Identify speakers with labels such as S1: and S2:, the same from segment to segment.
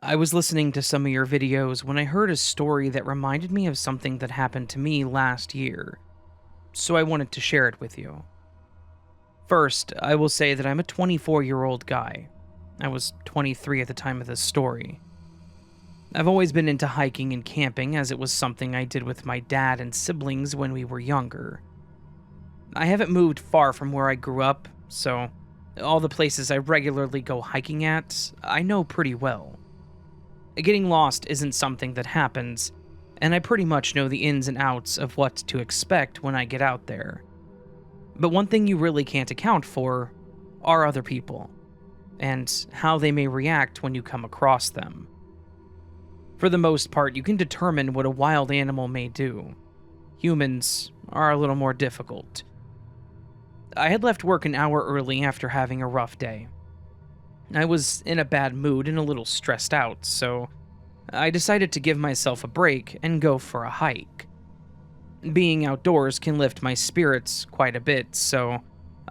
S1: I was listening to some of your videos when I heard a story that reminded me of something that happened to me last year, so I wanted to share it with you. First, I will say that I'm a 24-year-old guy. I was 23 at the time of this story. I've always been into hiking and camping as it was something I did with my dad and siblings when we were younger. I haven't moved far from where I grew up, so all the places I regularly go hiking at, I know pretty well. Getting lost isn't something that happens, and I pretty much know the ins and outs of what to expect when I get out there. But one thing you really can't account for are other people, and how they may react when you come across them. For the most part, you can determine what a wild animal may do. Humans are a little more difficult. I had left work an hour early after having a rough day. I was in a bad mood and a little stressed out, so I decided to give myself a break and go for a hike. Being outdoors can lift my spirits quite a bit, so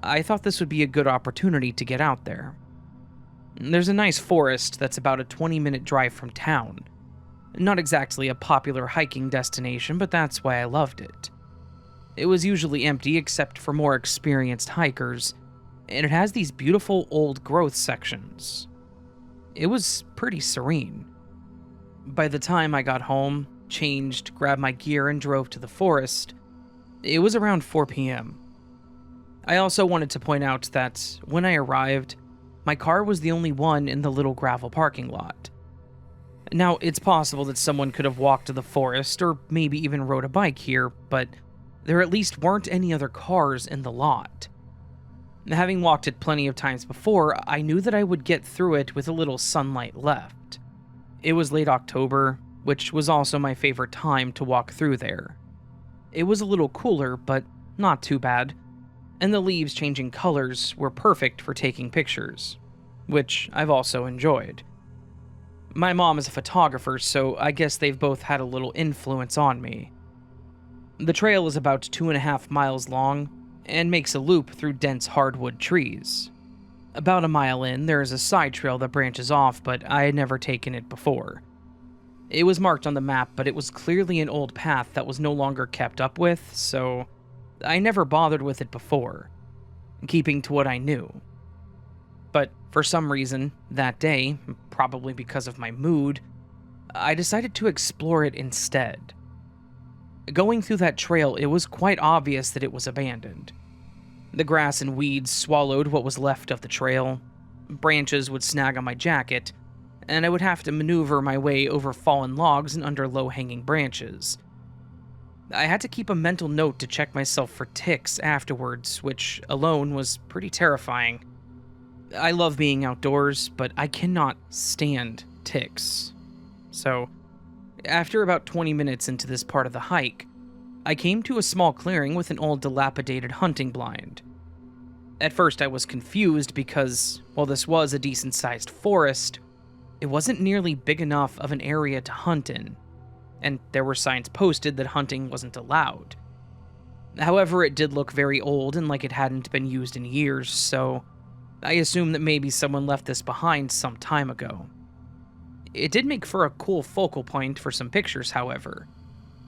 S1: I thought this would be a good opportunity to get out there. There's a nice forest that's about a 20-minute drive from town. Not exactly a popular hiking destination, but that's why I loved it. It was usually empty except for more experienced hikers, and it has these beautiful old growth sections. It was pretty serene. By the time I got home, changed, grabbed my gear, and drove to the forest, it was around 4 p.m. I also wanted to point out that when I arrived, my car was the only one in the little gravel parking lot. Now, it's possible that someone could have walked to the forest or maybe even rode a bike here, but there at least weren't any other cars in the lot. Having walked it plenty of times before, I knew that I would get through it with a little sunlight left. It was late October, which was also my favorite time to walk through there. It was a little cooler, but not too bad, and the leaves changing colors were perfect for taking pictures, which I've also enjoyed. My mom is a photographer, so I guess they've both had a little influence on me. The trail is about 2.5 miles long, and makes a loop through dense hardwood trees. About a mile in, there is a side trail that branches off, but I had never taken it before. It was marked on the map, but it was clearly an old path that was no longer kept up with, so I never bothered with it before, keeping to what I knew. But for some reason, that day, probably because of my mood, I decided to explore it instead. Going through that trail, it was quite obvious that it was abandoned. The grass and weeds swallowed what was left of the trail, branches would snag on my jacket, and I would have to maneuver my way over fallen logs and under low-hanging branches. I had to keep a mental note to check myself for ticks afterwards, which alone was pretty terrifying. I love being outdoors, but I cannot stand ticks. So, after about 20 minutes into this part of the hike, I came to a small clearing with an old dilapidated hunting blind. At first I was confused because, while this was a decent-sized forest, it wasn't nearly big enough of an area to hunt in, and there were signs posted that hunting wasn't allowed. However, it did look very old and like it hadn't been used in years, so I assumed that maybe someone left this behind some time ago. It did make for a cool focal point for some pictures, however,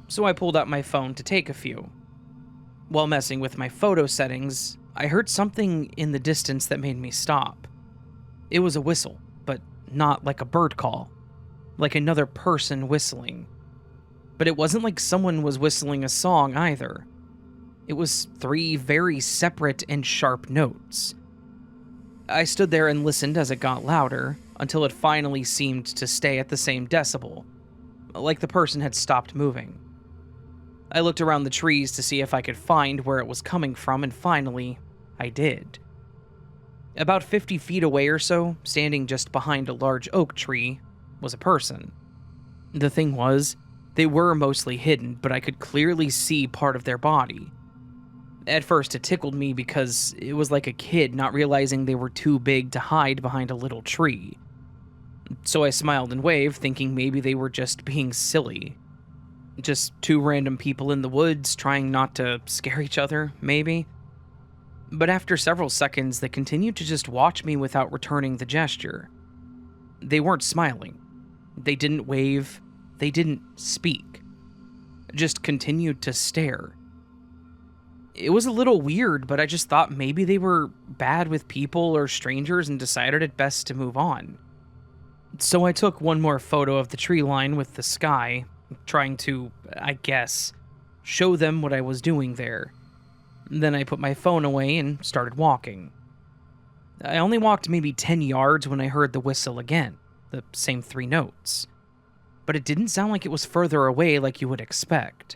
S1: so I pulled out my phone to take a few. While messing with my photo settings, I heard something in the distance that made me stop. It was a whistle, but not like a bird call, like another person whistling. But it wasn't like someone was whistling a song either. It was 3 very separate and sharp notes. I stood there and listened as it got louder, until it finally seemed to stay at the same decibel, like the person had stopped moving. I looked around the trees to see if I could find where it was coming from, and finally, I did. About 50 feet away or so, standing just behind a large oak tree, was a person. The thing was, they were mostly hidden, but I could clearly see part of their body. At first, it tickled me because it was like a kid not realizing they were too big to hide behind a little tree. So I smiled and waved, thinking maybe they were just being silly. Just 2 random people in the woods trying not to scare each other, maybe? But after several seconds, they continued to just watch me without returning the gesture. They weren't smiling. They didn't wave, they didn't speak, just continued to stare. It was a little weird, but I just thought maybe they were bad with people or strangers and decided it best to move on. So I took one more photo of the tree line with the sky, trying to, I guess, show them what I was doing there. Then I put my phone away and started walking. I only walked maybe 10 yards when I heard the whistle again, the same 3 notes. But it didn't sound like it was further away like you would expect.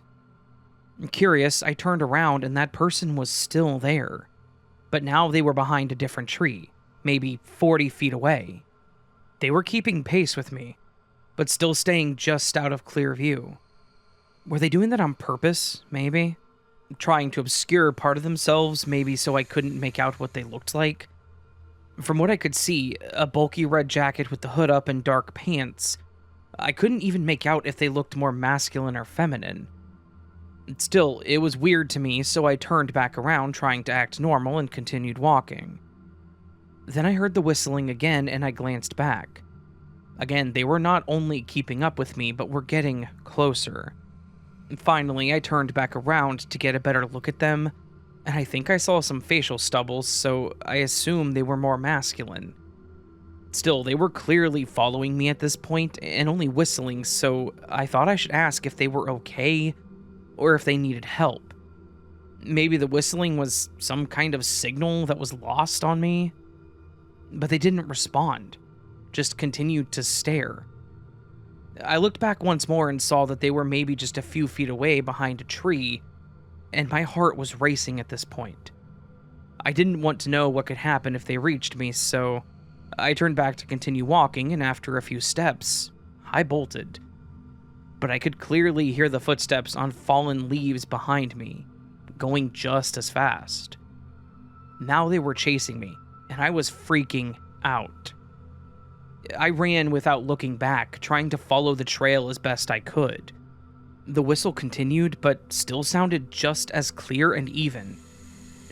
S1: Curious, I turned around and that person was still there. But now they were behind a different tree, maybe 40 feet away. They were keeping pace with me, but still staying just out of clear view. Were they doing that on purpose, maybe? Trying to obscure part of themselves, maybe so I couldn't make out what they looked like? From what I could see, a bulky red jacket with the hood up and dark pants, I couldn't even make out if they looked more masculine or feminine. Still, it was weird to me, so I turned back around trying to act normal and continued walking. Then I heard the whistling again and I glanced back. Again, they were not only keeping up with me, but were getting closer. Finally, I turned back around to get a better look at them, and I think I saw some facial stubbles, so I assumed they were more masculine. Still, they were clearly following me at this point and only whistling, so I thought I should ask if they were okay or if they needed help. Maybe the whistling was some kind of signal that was lost on me. But they didn't respond, just continued to stare. I looked back once more and saw that they were maybe just a few feet away behind a tree, and my heart was racing at this point. I didn't want to know what could happen if they reached me, so I turned back to continue walking, and after a few steps, I bolted. But I could clearly hear the footsteps on fallen leaves behind me, going just as fast. Now they were chasing me, and I was freaking out. I ran without looking back, trying to follow the trail as best I could. The whistle continued, but still sounded just as clear and even.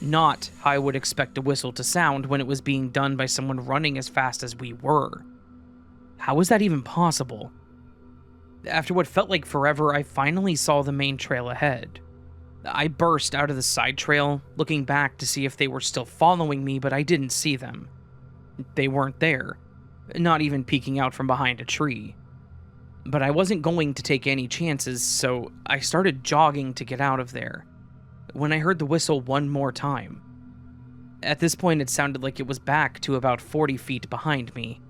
S1: Not how I would expect a whistle to sound when it was being done by someone running as fast as we were. How was that even possible? After what felt like forever, I finally saw the main trail ahead. I burst out of the side trail, looking back to see if they were still following me, but I didn't see them. They weren't there, not even peeking out from behind a tree. But I wasn't going to take any chances, so I started jogging to get out of there, when I heard the whistle one more time. At this point, it sounded like it was back to about 40 feet behind me.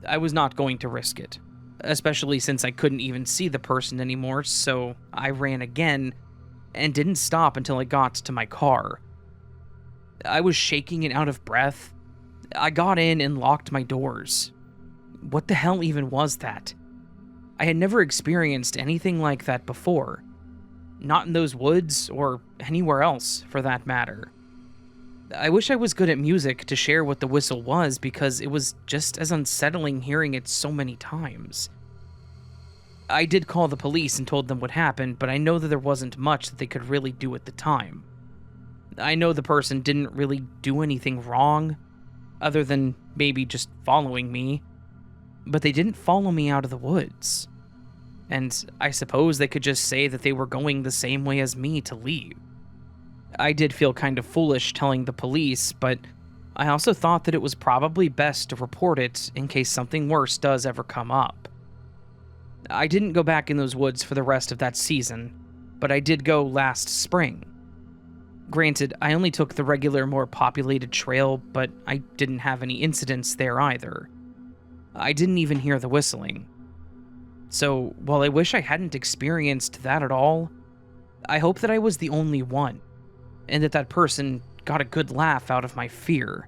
S1: I was not going to risk it, especially since I couldn't even see the person anymore, so I ran again, and didn't stop until I got to my car. I was shaking and out of breath. I got in and locked my doors. What the hell even was that? I had never experienced anything like that before. Not in those woods, or anywhere else, for that matter. I wish I was good at music to share what the whistle was, because it was just as unsettling hearing it so many times. I did call the police and told them what happened, but I know that there wasn't much that they could really do at the time. I know the person didn't really do anything wrong, other than maybe just following me, but they didn't follow me out of the woods. And I suppose they could just say that they were going the same way as me to leave. I did feel kind of foolish telling the police, but I also thought that it was probably best to report it in case something worse does ever come up. I didn't go back in those woods for the rest of that season, but I did go last spring. Granted, I only took the regular, more populated trail, but I didn't have any incidents there either. I didn't even hear the whistling. So, while I wish I hadn't experienced that at all, I hope that I was the only one, and that person got a good laugh out of my fear.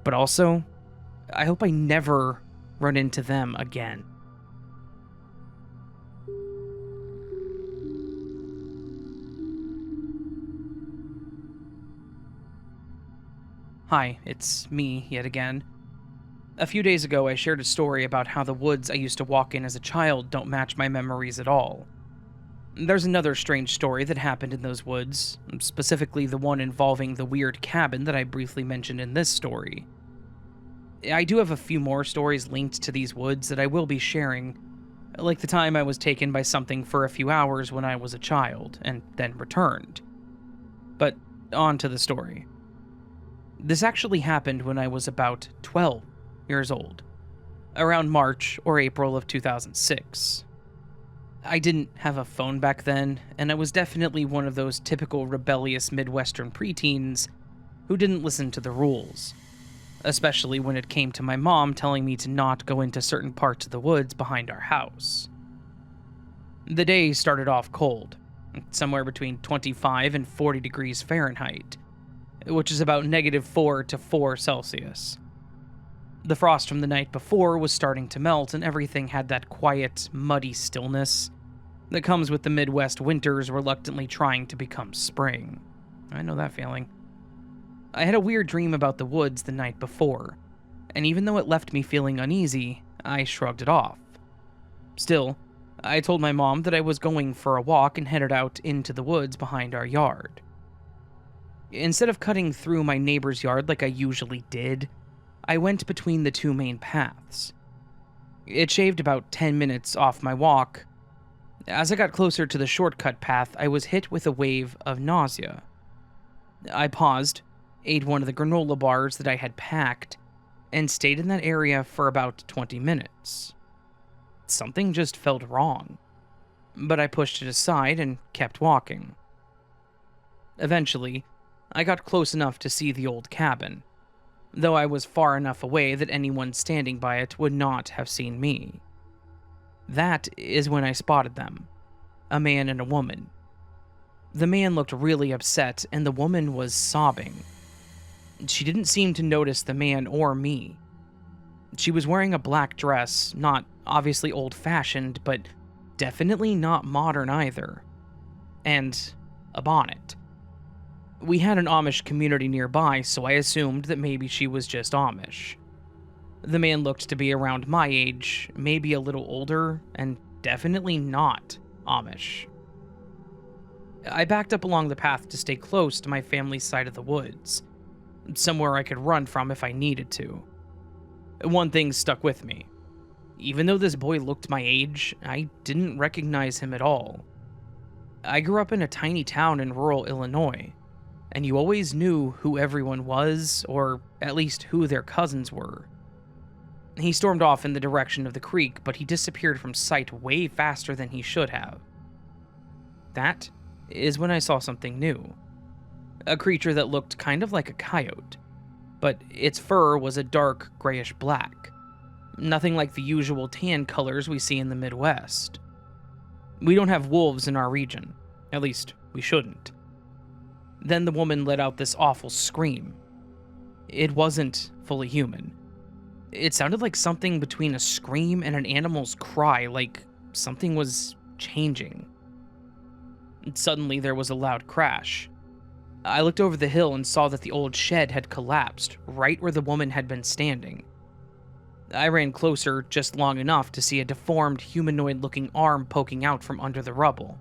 S1: But also, I hope I never run into them again. Hi, it's me yet again. A few days ago, I shared a story about how the woods I used to walk in as a child don't match my memories at all. There's another strange story that happened in those woods, specifically the one involving the weird cabin that I briefly mentioned in this story. I do have a few more stories linked to these woods that I will be sharing, like the time I was taken by something for a few hours when I was a child, and then returned. But on to the story. This actually happened when I was about 12 years old, around March or April of 2006. I didn't have a phone back then, and I was definitely one of those typical rebellious Midwestern preteens who didn't listen to the rules, especially when it came to my mom telling me to not go into certain parts of the woods behind our house. The day started off cold, somewhere between 25 and 40 degrees Fahrenheit, which is about -4 to 4 Celsius. The frost from the night before was starting to melt, and everything had that quiet, muddy stillness that comes with the Midwest winters reluctantly trying to become spring. I know that feeling. I had a weird dream about the woods the night before, and even though it left me feeling uneasy, I shrugged it off. Still, I told my mom that I was going for a walk and headed out into the woods behind our yard. Instead of cutting through my neighbor's yard like I usually did, I went between the two main paths. It shaved about 10 minutes off my walk. As I got closer to the shortcut path, I was hit with a wave of nausea. I paused, ate one of the granola bars that I had packed, and stayed in that area for about 20 minutes. Something just felt wrong, but I pushed it aside and kept walking. Eventually, I got close enough to see the old cabin, though I was far enough away that anyone standing by it would not have seen me. That is when I spotted them, a man and a woman. The man looked really upset, and the woman was sobbing. She didn't seem to notice the man or me. She was wearing a black dress, not obviously old-fashioned, but definitely not modern either, and a bonnet. We had an Amish community nearby, so I assumed that maybe she was just Amish. The man looked to be around my age, maybe a little older, and definitely not Amish. I backed up along the path to stay close to my family's side of the woods, somewhere I could run from if I needed to. One thing stuck with me. Even though this boy looked my age, I didn't recognize him at all. I grew up in a tiny town in rural Illinois, and you always knew who everyone was, or at least who their cousins were. He stormed off in the direction of the creek, but he disappeared from sight way faster than he should have. That is when I saw something new. A creature that looked kind of like a coyote, but its fur was a dark grayish black. Nothing like the usual tan colors we see in the Midwest. We don't have wolves in our region. At least, we shouldn't. Then the woman let out this awful scream. It wasn't fully human. It sounded like something between a scream and an animal's cry, like something was changing. Suddenly, there was a loud crash. I looked over the hill and saw that the old shed had collapsed right where the woman had been standing. I ran closer just long enough to see a deformed, humanoid-looking arm poking out from under the rubble.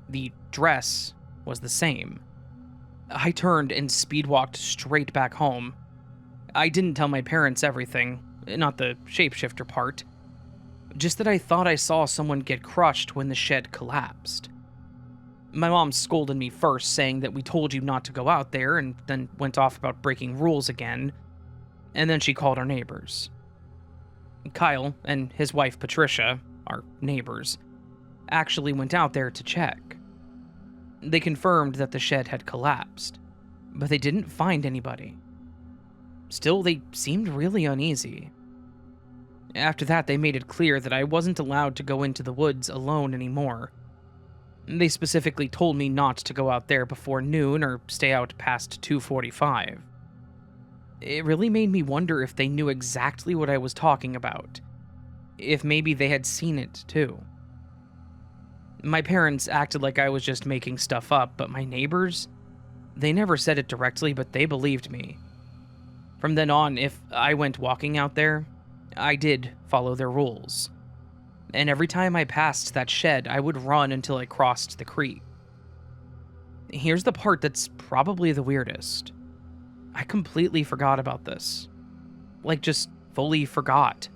S1: The dress was the same. I turned and speed-walked straight back home. I didn't tell my parents everything, not the shapeshifter part. Just that I thought I saw someone get crushed when the shed collapsed. My mom scolded me first, saying that we told you not to go out there, and then went off about breaking rules again, and then she called our neighbors. Kyle and his wife Patricia, our neighbors, actually went out there to check. They confirmed that the shed had collapsed, but they didn't find anybody. Still, they seemed really uneasy. After that, they made it clear that I wasn't allowed to go into the woods alone anymore. They specifically told me not to go out there before noon or stay out past 2:45. It really made me wonder if they knew exactly what I was talking about. If maybe they had seen it too. My parents acted like I was just making stuff up, but my neighbors, they never said it directly, but they believed me. From then on, if I went walking out there, I did follow their rules. And every time I passed that shed, I would run until I crossed the creek. Here's the part that's probably the weirdest. I completely forgot about this. just fully forgot.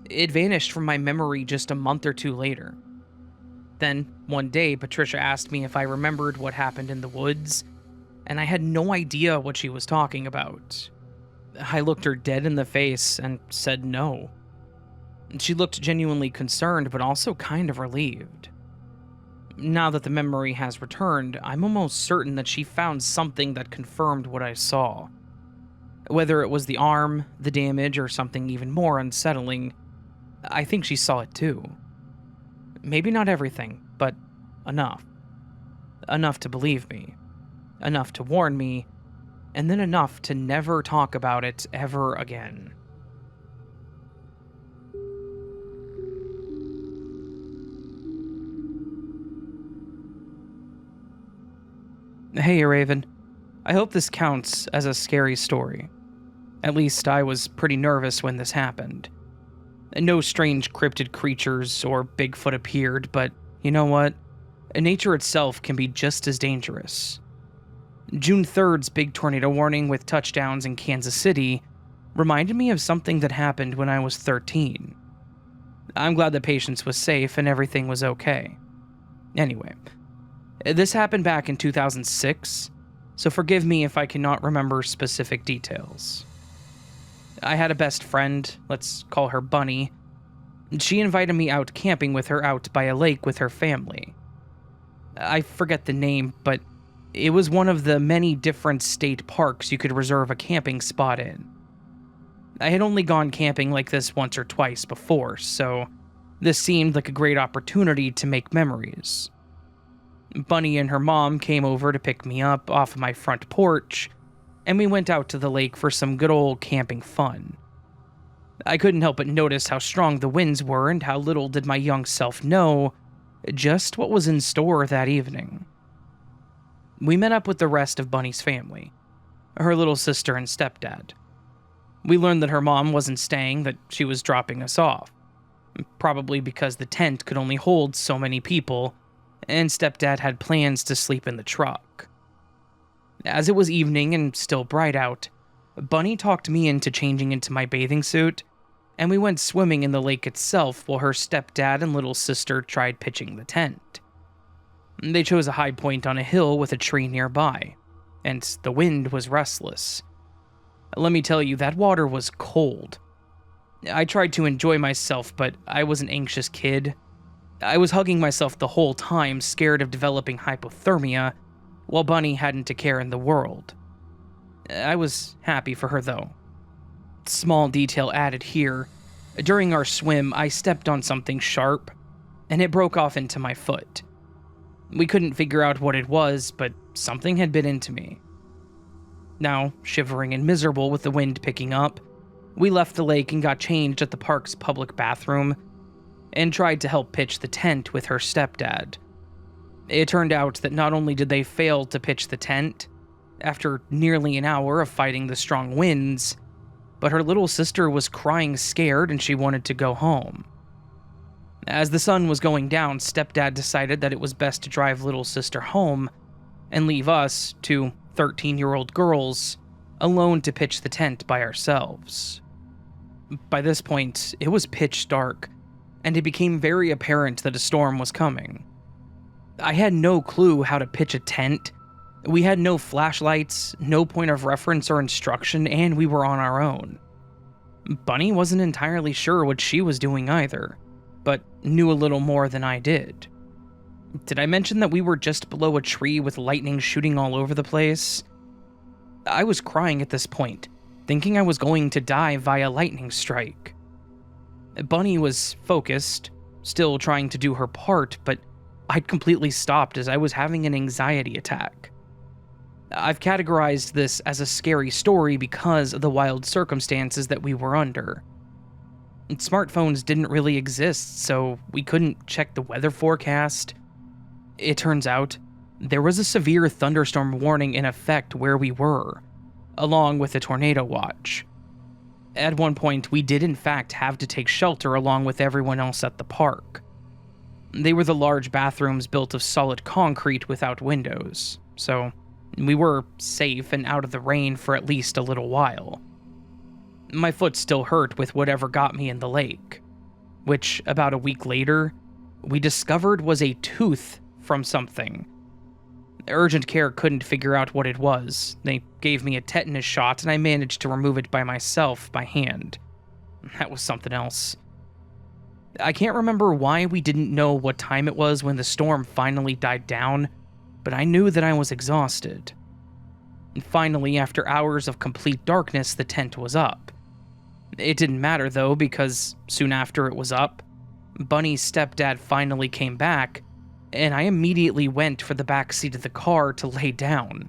S1: It vanished from my memory just a month or two later. Then, one day, Patricia asked me if I remembered what happened in the woods, and I had no idea what she was talking about. I looked her dead in the face and said no. She looked genuinely concerned, but also kind of relieved. Now that the memory has returned, I'm almost certain that she found something that confirmed what I saw. Whether it was the arm, the damage, or something even more unsettling, I think she saw it too. Maybe not everything, but enough. Enough to believe me. Enough to warn me, and then enough to never talk about it ever again. Hey, Raven. I hope this counts as a scary story. At least I was pretty nervous when this happened. No strange cryptid creatures or Bigfoot appeared, but you know what? Nature itself can be just as dangerous. June 3rd's big tornado warning with touchdowns in Kansas City reminded me of something that happened when I was 13. I'm glad that Patience was safe and everything was okay. Anyway, this happened back in 2006, so forgive me if I cannot remember specific details. I had a best friend, let's call her Bunny. She invited me out camping with her out by a lake with her family. I forget the name, but it was one of the many different state parks you could reserve a camping spot in. I had only gone camping like this once or twice before, so this seemed like a great opportunity to make memories. Bunny and her mom came over to pick me up off of my front porch, and we went out to the lake for some good old camping fun. I couldn't help but notice how strong the winds were, and how little did my young self know just what was in store that evening. We met up with the rest of Bunny's family, her little sister and stepdad. We learned that her mom wasn't staying, that she was dropping us off, probably because the tent could only hold so many people, and stepdad had plans to sleep in the truck. As it was evening and still bright out, Bunny talked me into changing into my bathing suit, and we went swimming in the lake itself while her stepdad and little sister tried pitching the tent. They chose a high point on a hill with a tree nearby, and the wind was restless. Let me tell you, that water was cold. I tried to enjoy myself, but I was an anxious kid. I was hugging myself the whole time, scared of developing hypothermia, while Bunny hadn't a care in the world. I was happy for her, though. Small detail added here. During our swim, I stepped on something sharp, and it broke off into my foot. We couldn't figure out what it was, but something had bit into me. Now, shivering and miserable with the wind picking up, we left the lake and got changed at the park's public bathroom, and tried to help pitch the tent with her stepdad. It turned out that not only did they fail to pitch the tent, after nearly an hour of fighting the strong winds, but her little sister was crying scared and she wanted to go home. As the sun was going down, stepdad decided that it was best to drive little sister home and leave us, two 13-year-old girls, alone to pitch the tent by ourselves. By this point, it was pitch dark, and it became very apparent that a storm was coming. I had no clue how to pitch a tent. We had no flashlights, no point of reference or instruction, and we were on our own. Bunny wasn't entirely sure what she was doing either, but knew a little more than I did. Did I mention that we were just below a tree with lightning shooting all over the place? I was crying at this point, thinking I was going to die via lightning strike. Bunny was focused, still trying to do her part, but I'd completely stopped as I was having an anxiety attack. I've categorized this as a scary story because of the wild circumstances that we were under. Smartphones didn't really exist, so we couldn't check the weather forecast. It turns out, there was a severe thunderstorm warning in effect where we were, along with a tornado watch. At one point, we did in fact have to take shelter along with everyone else at the park. They were the large bathrooms built of solid concrete without windows, so we were safe and out of the rain for at least a little while. My foot still hurt with whatever got me in the lake, which about a week later, we discovered was a tooth from something. Urgent care couldn't figure out what it was. They gave me a tetanus shot and I managed to remove it by myself by hand. That was something else. I can't remember why we didn't know what time it was when the storm finally died down, but I knew that I was exhausted. And finally, after hours of complete darkness, the tent was up. It didn't matter though, because soon after it was up, Bunny's stepdad finally came back, and I immediately went for the back seat of the car to lay down.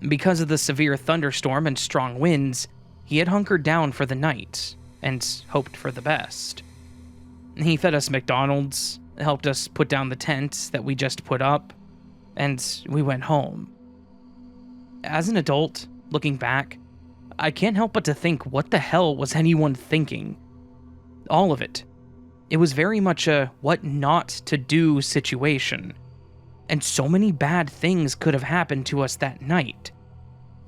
S1: Because of the severe thunderstorm and strong winds, he had hunkered down for the night, and hoped for the best. He fed us McDonald's, helped us put down the tent that we just put up, and we went home. As an adult, looking back, I can't help but to think, what the hell was anyone thinking? All of it. It was very much a what not to do situation. And so many bad things could have happened to us that night.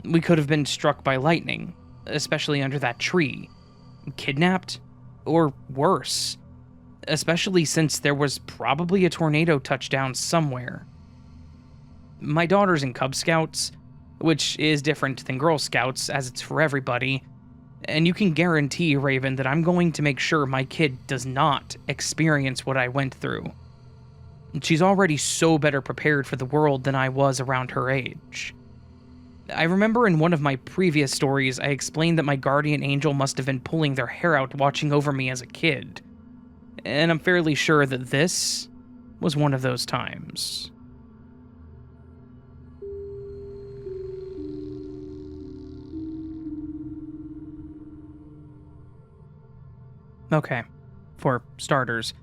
S1: We could have been struck by lightning, especially under that tree. Kidnapped? Or worse. Especially since there was probably a tornado touchdown somewhere. My daughter's in Cub Scouts, which is different than Girl Scouts as it's for everybody, and you can guarantee, Raven, that I'm going to make sure my kid does not experience what I went through. She's already so better prepared for the world than I was around her age. I remember in one of my previous stories, I explained that my guardian angel must have been pulling their hair out watching over me as a kid, and I'm fairly sure that this was one of those times. Okay, for starters,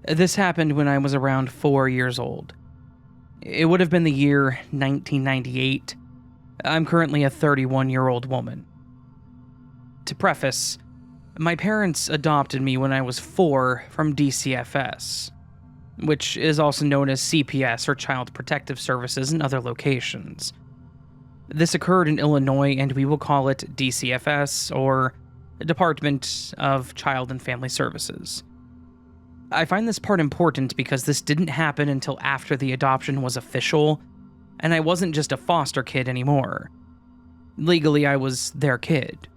S1: this happened when I was around 4 years old. It would have been the year 1998. I'm currently a 31-year-old woman. To preface, my parents adopted me when I was 4 from DCFS, which is also known as CPS or Child Protective Services in other locations. This occurred in Illinois, and we will call it DCFS, or Department of Child and Family Services. I find this part important because this didn't happen until after the adoption was official, and I wasn't just a foster kid anymore. Legally, I was their kid.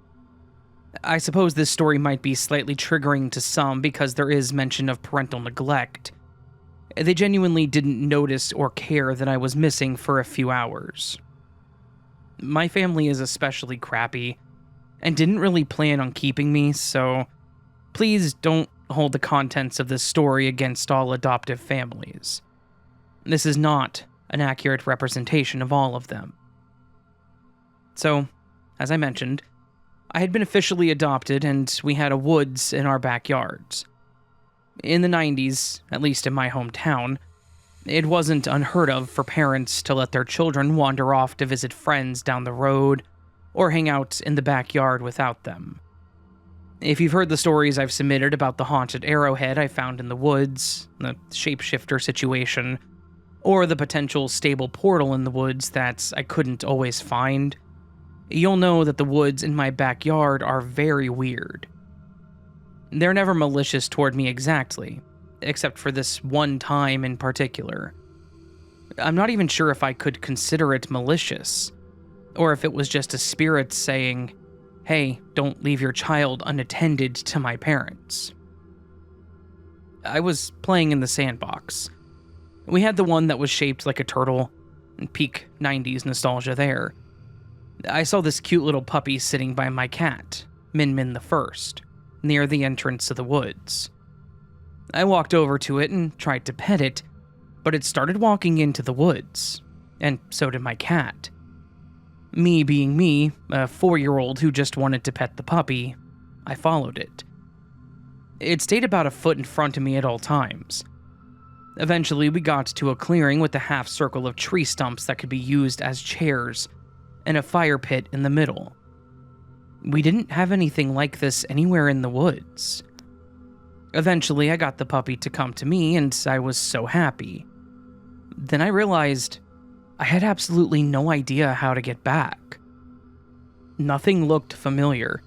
S1: I suppose this story might be slightly triggering to some because there is mention of parental neglect. They genuinely didn't notice or care that I was missing for a few hours. My family is especially crappy, and didn't really plan on keeping me, so please don't hold the contents of this story against all adoptive families. This is not an accurate representation of all of them. So, as I mentioned, I had been officially adopted, and we had a woods in our backyards. In the 90s, at least in my hometown, it wasn't unheard of for parents to let their children wander off to visit friends down the road or hang out in the backyard without them. If you've heard the stories I've submitted about the haunted arrowhead I found in the woods, the shapeshifter situation, or the potential stable portal in the woods that I couldn't always find, you'll know that the woods in my backyard are very weird. They're never malicious toward me exactly, except for this one time in particular. I'm not even sure if I could consider it malicious, or if it was just a spirit saying, hey, don't leave your child unattended to my parents. I was playing in the sandbox. We had the one that was shaped like a turtle, and peak 90s nostalgia there. I saw this cute little puppy sitting by my cat, Min Min the First, near the entrance to the woods. I walked over to it and tried to pet it, but it started walking into the woods, and so did my cat. Me being me, a 4-year-old who just wanted to pet the puppy, I followed it. It stayed about a foot in front of me at all times. Eventually, we got to a clearing with a half circle of tree stumps that could be used as chairs, and a fire pit in the middle. We didn't have anything like this anywhere in the woods. Eventually, I got the puppy to come to me, and I was so happy. Then I realized I had absolutely no idea how to get back. Nothing looked familiar,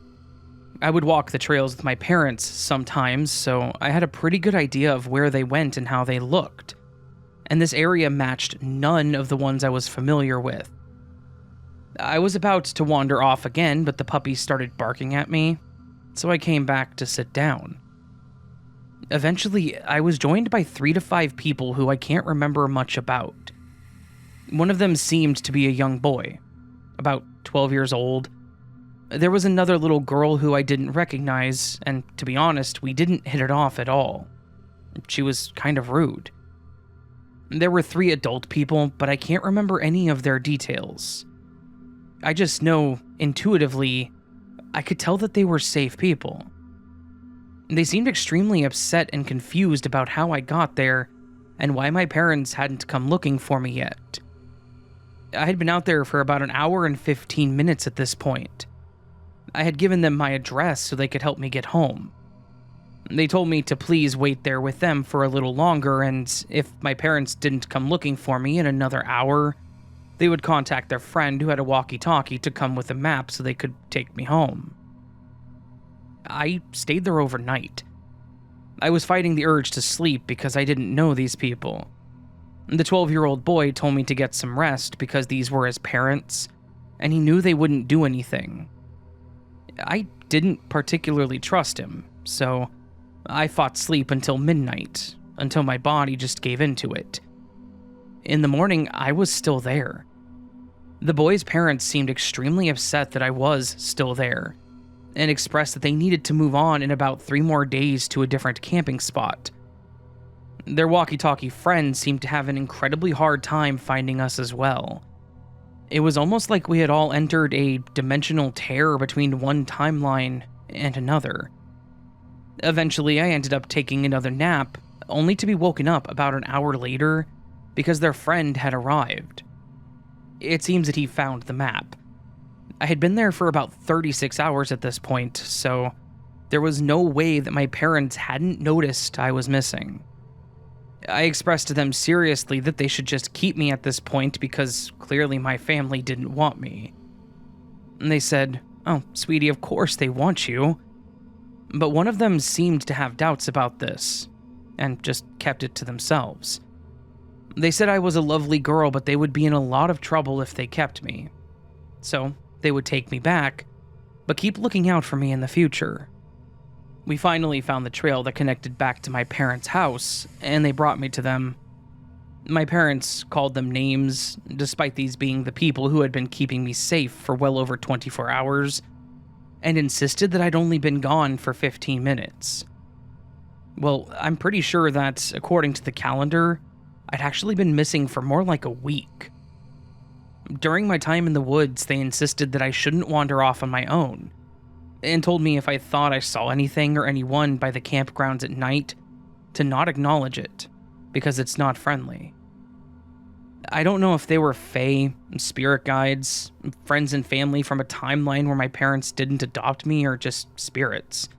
S1: I would walk the trails with my parents sometimes, so I had a pretty good idea of where they went and how they looked. And this area matched none of the ones I was familiar with. I was about to wander off again, but the puppies started barking at me, so I came back to sit down. Eventually, I was joined by 3 to 5 people who I can't remember much about. One of them seemed to be a young boy, about 12 years old. There was another little girl who I didn't recognize, and to be honest, we didn't hit it off at all. She was kind of rude. There were 3 adult people, but I can't remember any of their details. I just know, intuitively, I could tell that they were safe people. They seemed extremely upset and confused about how I got there and why my parents hadn't come looking for me yet. I had been out there for about an hour and 15 minutes at this point. I had given them my address so they could help me get home. They told me to please wait there with them for a little longer, and if my parents didn't come looking for me in another hour, they would contact their friend who had a walkie-talkie to come with a map so they could take me home. I stayed there overnight. I was fighting the urge to sleep because I didn't know these people. The 12-year-old boy told me to get some rest because these were his parents, and he knew they wouldn't do anything. I didn't particularly trust him, so I fought sleep until midnight, until my body just gave into it. In the morning, I was still there. The boy's parents seemed extremely upset that I was still there, and expressed that they needed to move on in about 3 more days to a different camping spot. Their walkie-talkie friend seemed to have an incredibly hard time finding us as well. It was almost like we had all entered a dimensional tear between one timeline and another. Eventually, I ended up taking another nap, only to be woken up about an hour later because their friend had arrived. It seems that he found the map. I had been there for about 36 hours at this point, so there was no way that my parents hadn't noticed I was missing. I expressed to them seriously that they should just keep me at this point because clearly my family didn't want me. And they said, "Oh, sweetie, of course they want you." But one of them seemed to have doubts about this, and just kept it to themselves. They said I was a lovely girl, but they would be in a lot of trouble if they kept me. So, they would take me back, but keep looking out for me in the future. We finally found the trail that connected back to my parents' house, and they brought me to them. My parents called them names, despite these being the people who had been keeping me safe for well over 24 hours, and insisted that I'd only been gone for 15 minutes. Well, I'm pretty sure that, according to the calendar, I'd actually been missing for more like a week. During my time in the woods, they insisted that I shouldn't wander off on my own, and told me if I thought I saw anything or anyone by the campgrounds at night, to not acknowledge it, because it's not friendly. I don't know if they were fae, spirit guides, friends and family from a timeline where my parents didn't adopt me, or just spirits.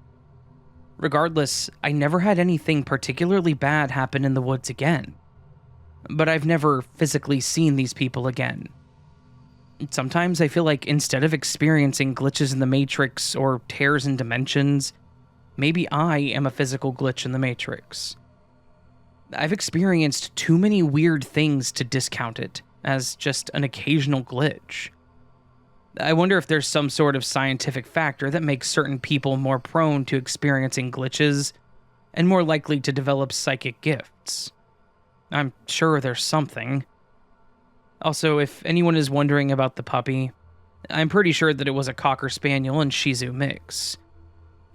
S1: Regardless, I never had anything particularly bad happen in the woods again. But I've never physically seen these people again. Sometimes I feel like instead of experiencing glitches in the Matrix or tears in dimensions, maybe I am a physical glitch in the Matrix. I've experienced too many weird things to discount it as just an occasional glitch. I wonder if there's some sort of scientific factor that makes certain people more prone to experiencing glitches and more likely to develop psychic gifts. I'm sure there's something. Also, if anyone is wondering about the puppy, I'm pretty sure that it was a Cocker Spaniel and Shih Tzu mix.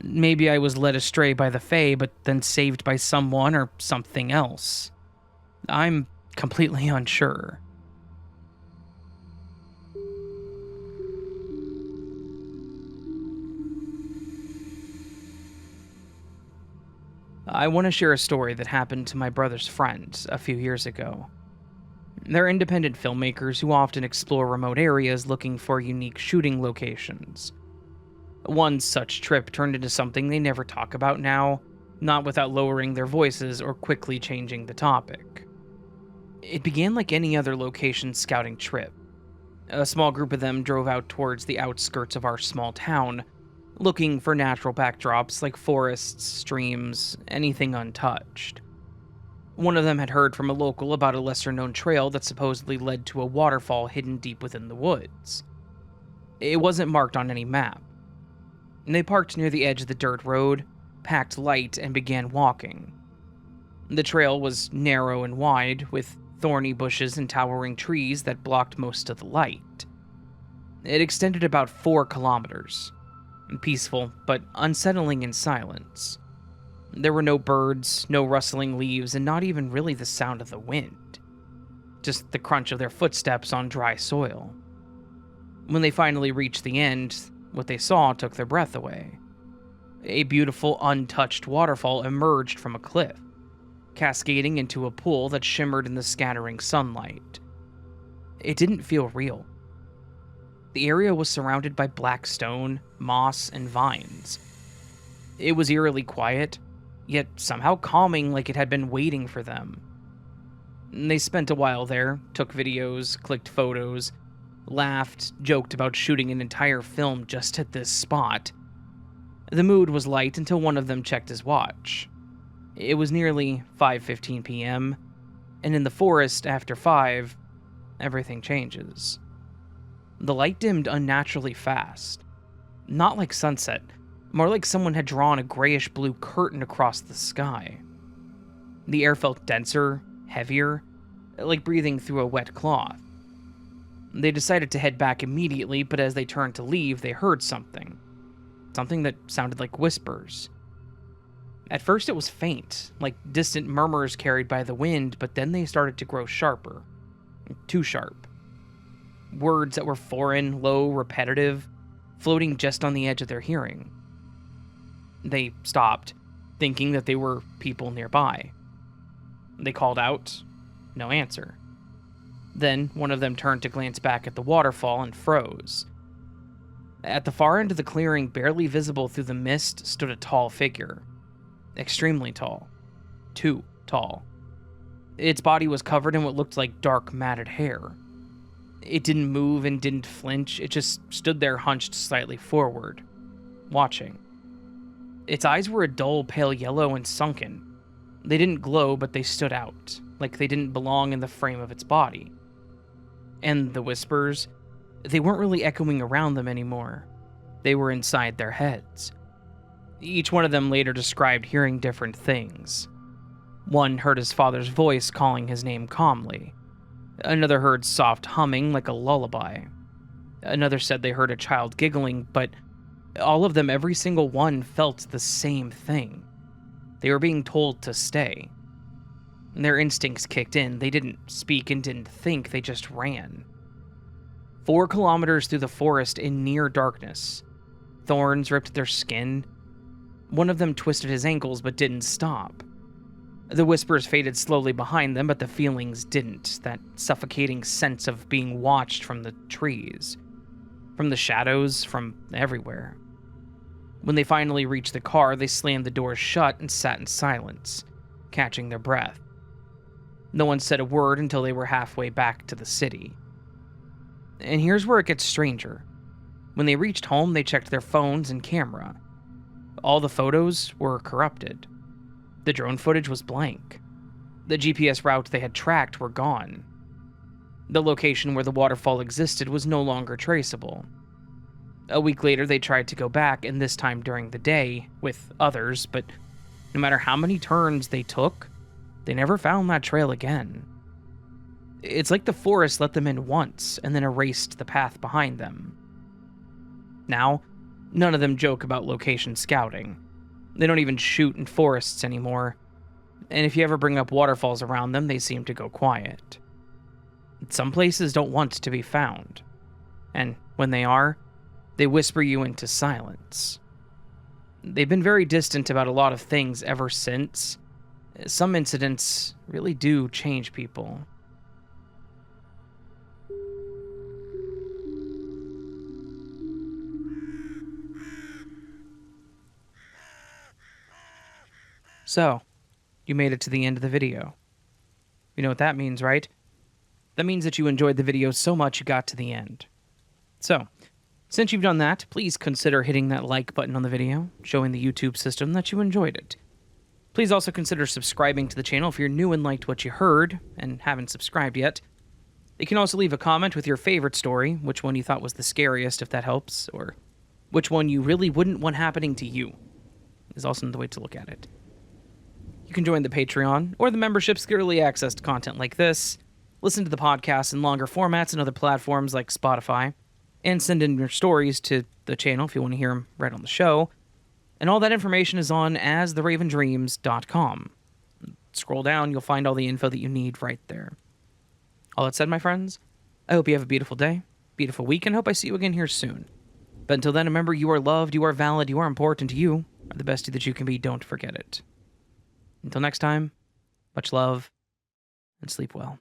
S1: Maybe I was led astray by the Fae, but then saved by someone or something else. I'm completely unsure. I want to share a story that happened to my brother's friends a few years ago. They're independent filmmakers who often explore remote areas looking for unique shooting locations. One such trip turned into something they never talk about now, not without lowering their voices or quickly changing the topic. It began like any other location scouting trip. A small group of them drove out towards the outskirts of our small town, looking for natural backdrops like forests, streams, anything untouched. One of them had heard from a local about a lesser-known trail that supposedly led to a waterfall hidden deep within the woods. It wasn't marked on any map. They parked near the edge of the dirt road, packed light, and began walking. The trail was narrow and wide, with thorny bushes and towering trees that blocked most of the light. It extended about 4 kilometers, peaceful but unsettling in silence. There were no birds, no rustling leaves, and not even really the sound of the wind. Just the crunch of their footsteps on dry soil. When they finally reached the end, what they saw took their breath away. A beautiful, untouched waterfall emerged from a cliff, cascading into a pool that shimmered in the scattering sunlight. It didn't feel real. The area was surrounded by black stone, moss, and vines. It was eerily quiet, yet somehow calming, like it had been waiting for them. They spent a while there, took videos, clicked photos, laughed, joked about shooting an entire film just at this spot. The mood was light until one of them checked his watch. It was nearly 5:15 p.m., and in the forest after 5, everything changes. The light dimmed unnaturally fast. Not like sunset, more like someone had drawn a grayish-blue curtain across the sky. The air felt denser, heavier, like breathing through a wet cloth. They decided to head back immediately, but as they turned to leave, they heard something. Something that sounded like whispers. At first it was faint, like distant murmurs carried by the wind, but then they started to grow sharper. Too sharp. Words that were foreign, low, repetitive, floating just on the edge of their hearing. They stopped, thinking that they were people nearby. They called out. No answer. Then one of them turned to glance back at the waterfall and froze. At the far end of the clearing, barely visible through the mist, stood a tall figure. Extremely tall. Too tall. Its body was covered in what looked like dark, matted hair. It didn't move and didn't flinch, it just stood there hunched slightly forward, watching. Its eyes were a dull, pale yellow and sunken. They didn't glow, but they stood out, like they didn't belong in the frame of its body. And the whispers, they weren't really echoing around them anymore. They were inside their heads. Each one of them later described hearing different things. One heard his father's voice calling his name calmly. Another heard soft humming like a lullaby. Another said they heard a child giggling, but all of them, every single one, felt the same thing. They were being told to stay. Their instincts kicked in. They didn't speak and didn't think, they just ran. 4 kilometers through the forest in near darkness. Thorns ripped their skin. One of them twisted his ankles but didn't stop. The whispers faded slowly behind them, but the feelings didn't. That suffocating sense of being watched from the trees, from the shadows, from everywhere. When they finally reached the car, they slammed the doors shut and sat in silence, catching their breath. No one said a word until they were halfway back to the city. And here's where it gets stranger. When they reached home, they checked their phones and camera. All the photos were corrupted. The drone footage was blank. The GPS routes they had tracked were gone. The location where the waterfall existed was no longer traceable. A week later, they tried to go back, and this time during the day, with others, but no matter how many turns they took, they never found that trail again. It's like the forest let them in once, and then erased the path behind them. Now, none of them joke about location scouting. They don't even shoot in forests anymore, and if you ever bring up waterfalls around them, they seem to go quiet. Some places don't want to be found, and when they are, they whisper you into silence. They've been very distant about a lot of things ever since. Some incidents really do change people. So, you made it to the end of the video. You know what that means, right? That means that you enjoyed the video so much you got to the end. So, Since you've done that, please consider hitting that like button on the video, showing the YouTube system that you enjoyed it. Please also consider subscribing to the channel if you're new and liked what you heard and haven't subscribed yet. You can also leave a comment with your favorite story, which one you thought was the scariest if that helps, or which one you really wouldn't want happening to you. Is also another way to look at it. You can join the Patreon or the memberships to get early access to content like this, listen to the podcast in longer formats and other platforms like Spotify, and send in your stories to the channel if you want to hear them right on the show. And all that information is on astheravendreams.com. Scroll down, you'll find all the info that you need right there. All that said, my friends, I hope you have a beautiful day, beautiful week, and hope I see you again here soon. But until then, remember, you are loved, you are valid, you are important, you are the best that you can be. Don't forget it. Until next time, much love, and sleep well.